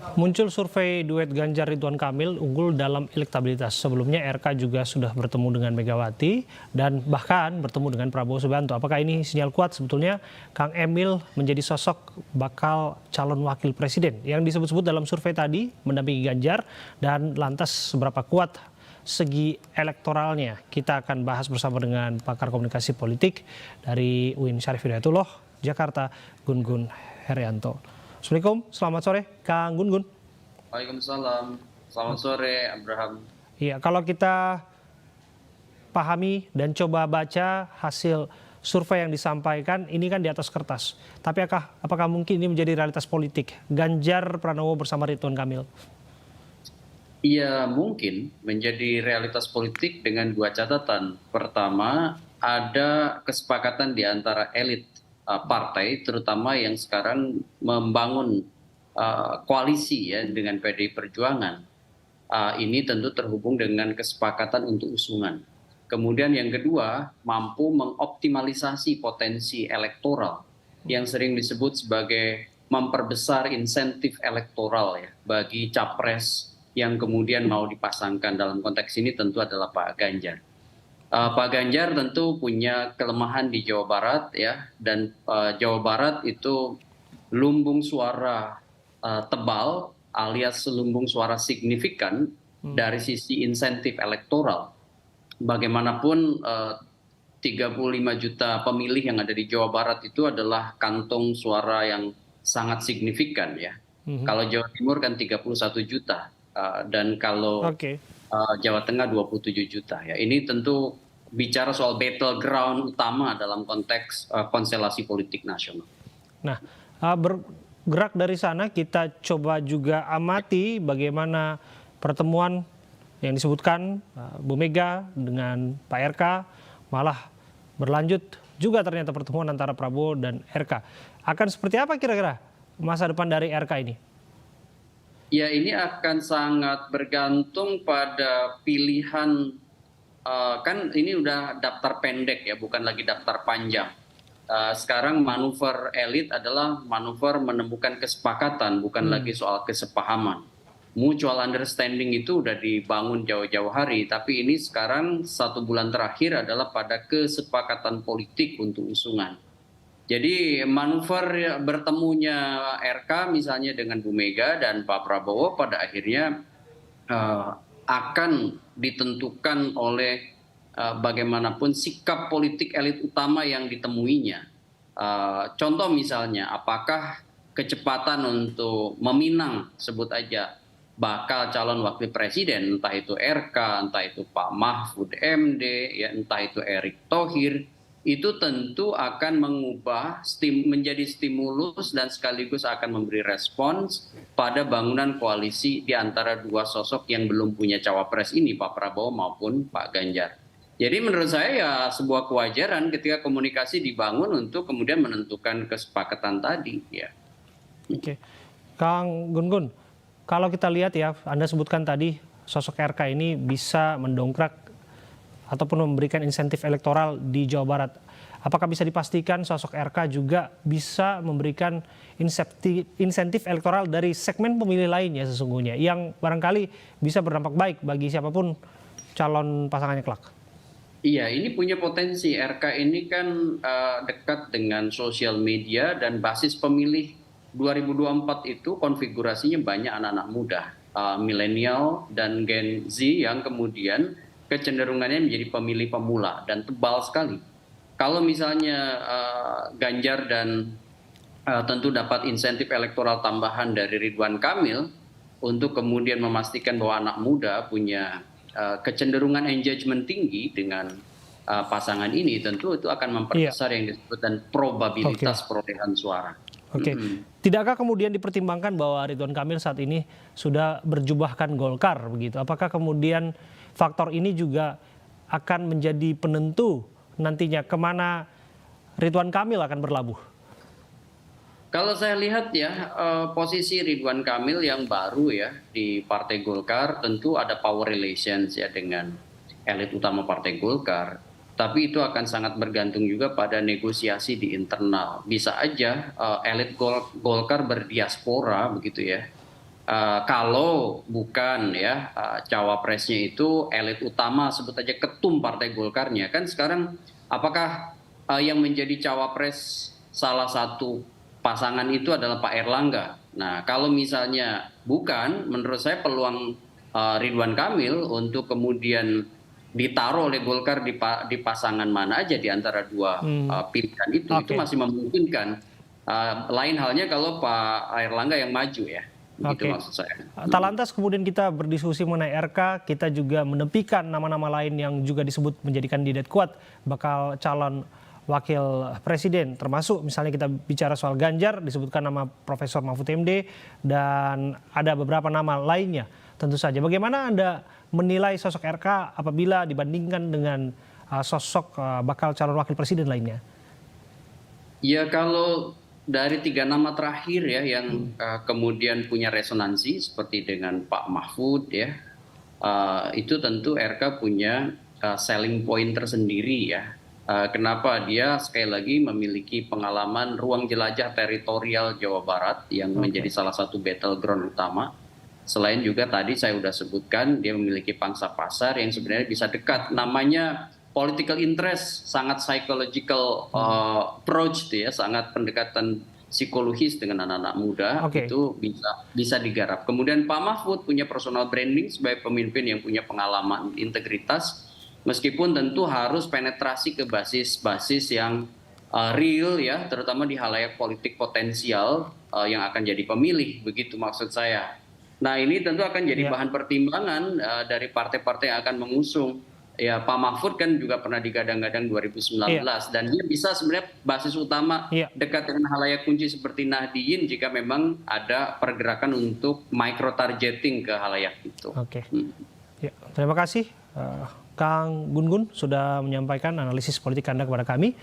Muncul survei duet Ganjar Ridwan Kamil unggul dalam elektabilitas. Sebelumnya RK juga sudah bertemu dengan Megawati dan bahkan bertemu dengan Prabowo Subianto. Apakah ini sinyal kuat sebetulnya Kang Emil menjadi sosok bakal calon wakil presiden yang disebut-sebut dalam survei tadi mendampingi Ganjar, dan lantas seberapa kuat segi elektoralnya? Kita akan bahas bersama dengan pakar komunikasi politik dari UIN Syarif Hidayatullah, Jakarta, Gun Gun Herianto. Assalamualaikum, selamat sore Kang Gun Gun. Waalaikumsalam. Selamat sore, Abraham. Iya, kalau kita pahami dan coba baca hasil survei yang disampaikan, ini kan di atas kertas. Tapi apakah mungkin ini menjadi realitas politik? Ganjar Pranowo bersama Ridwan Kamil. Iya, mungkin menjadi realitas politik dengan dua catatan. Pertama, ada kesepakatan di antara elit partai, terutama yang sekarang membangun koalisi ya dengan PDI Perjuangan. Ini tentu terhubung dengan kesepakatan untuk usungan. Kemudian yang kedua, mampu mengoptimalisasi potensi elektoral yang sering disebut sebagai memperbesar insentif elektoral ya bagi capres yang kemudian mau dipasangkan. Dalam konteks ini tentu adalah Pak Ganjar. Pak Ganjar tentu punya kelemahan di Jawa Barat ya, dan Jawa Barat itu lumbung suara tebal alias lumbung suara signifikan dari sisi insentif elektoral. Bagaimanapun 35 juta pemilih yang ada di Jawa Barat itu adalah kantong suara yang sangat signifikan ya. Kalau Jawa Timur kan 31 juta dan kalau Jawa Tengah 27 juta ya. Ini tentu bicara soal battleground utama dalam konteks konstelasi politik nasional. Nah, bergerak dari sana kita coba juga amati bagaimana pertemuan yang disebutkan Bu Mega dengan Pak RK, malah berlanjut juga ternyata pertemuan antara Prabowo dan RK. Akan seperti apa kira-kira masa depan dari RK ini? Ya, ini akan sangat bergantung pada pilihan, kan ini udah daftar pendek ya, bukan lagi daftar panjang. Sekarang manuver elit adalah manuver menemukan kesepakatan, bukan lagi soal kesepahaman. Mutual understanding itu udah dibangun jauh-jauh hari, tapi ini sekarang 1 bulan terakhir adalah pada kesepakatan politik untuk usungan. Jadi manuver bertemunya RK misalnya dengan Bu Mega dan Pak Prabowo pada akhirnya akan ditentukan oleh bagaimanapun sikap politik elit utama yang ditemuinya. Contoh misalnya, apakah kecepatan untuk meminang, sebut aja, bakal calon wakil presiden, entah itu RK, entah itu Pak Mahfud MD, ya, entah itu Erick Thohir, itu tentu akan mengubah menjadi stimulus dan sekaligus akan memberi respons pada bangunan koalisi di antara dua sosok yang belum punya cawapres ini, Pak Prabowo maupun Pak Ganjar. Jadi menurut saya ya sebuah kewajaran ketika komunikasi dibangun untuk kemudian menentukan kesepakatan tadi. Ya. Oke, Kang Gun Gun, kalau kita lihat ya, Anda sebutkan tadi sosok RK ini bisa mendongkrak ataupun memberikan insentif elektoral di Jawa Barat. Apakah bisa dipastikan sosok RK juga bisa memberikan insentif elektoral dari segmen pemilih lainnya sesungguhnya, yang barangkali bisa berdampak baik bagi siapapun calon pasangannya kelak? Iya, ini punya potensi. RK ini kan dekat dengan sosial media dan basis pemilih 2024 itu konfigurasinya banyak anak-anak muda, milenial dan Gen Z yang kemudian kecenderungannya menjadi pemilih pemula dan tebal sekali. Kalau misalnya Ganjar dan tentu dapat insentif elektoral tambahan dari Ridwan Kamil untuk kemudian memastikan bahwa anak muda punya kecenderungan engagement tinggi dengan pasangan ini, tentu itu akan memperbesar yang disebut dan probabilitas perolehan suara. Tidakkah kemudian dipertimbangkan bahwa Ridwan Kamil saat ini sudah berjubahkan Golkar begitu? Apakah kemudian faktor ini juga akan menjadi penentu nantinya kemana Ridwan Kamil akan berlabuh? Kalau saya lihat ya, posisi Ridwan Kamil yang baru ya di Partai Golkar tentu ada power relations ya dengan elit utama Partai Golkar. Tapi itu akan sangat bergantung juga pada negosiasi di internal. Bisa aja elit Golkar berdiaspora begitu ya. kalau bukan ya cawapresnya itu elit utama, sebut aja ketum Partai Golkarnya, kan sekarang apakah yang menjadi cawapres salah satu pasangan itu adalah Pak Erlangga? Nah, kalau misalnya bukan, menurut saya peluang Ridwan Kamil untuk kemudian ditaruh oleh Golkar di pasangan mana aja di antara dua pilihan itu Oke. masih memungkinkan. Lain halnya kalau Pak Erlangga yang maju ya. Begitu Oke. maksud saya. Tak lantas kemudian kita berdiskusi mengenai RK, kita juga menepikan nama-nama lain yang juga disebut menjadi kandidat kuat bakal calon wakil presiden, termasuk misalnya kita bicara soal Ganjar, disebutkan nama Profesor Mahfud MD, dan ada beberapa nama lainnya tentu saja. Bagaimana Anda menilai sosok RK apabila dibandingkan dengan sosok bakal calon wakil presiden lainnya? Ya kalau dari 3 nama terakhir ya yang kemudian punya resonansi seperti dengan Pak Mahfud ya, itu tentu RK punya selling point tersendiri ya. Kenapa dia sekali lagi memiliki pengalaman ruang jelajah teritorial Jawa Barat yang menjadi salah satu battleground utama. Selain juga tadi saya sudah sebutkan dia memiliki pangsa pasar yang sebenarnya bisa dekat. Namanya political interest, sangat psychological approach ya, sangat pendekatan psikologis dengan anak-anak muda. Itu bisa digarap. Kemudian Pak Mahfud punya personal branding sebagai pemimpin yang punya pengalaman, integritas, meskipun tentu harus penetrasi ke basis-basis yang real ya, terutama di halayak politik potensial yang akan jadi pemilih, begitu maksud saya. Nah ini tentu akan jadi bahan pertimbangan dari partai-partai yang akan mengusung. Ya Pak Mahfud kan juga pernah digadang-gadang 2019 dan dia bisa sebenarnya basis utama dekat dengan halayak kunci seperti Nahdien jika memang ada pergerakan untuk micro targeting ke halayak itu. Oke. Ya, terima kasih Kang Gun Gun sudah menyampaikan analisis politik Anda kepada kami.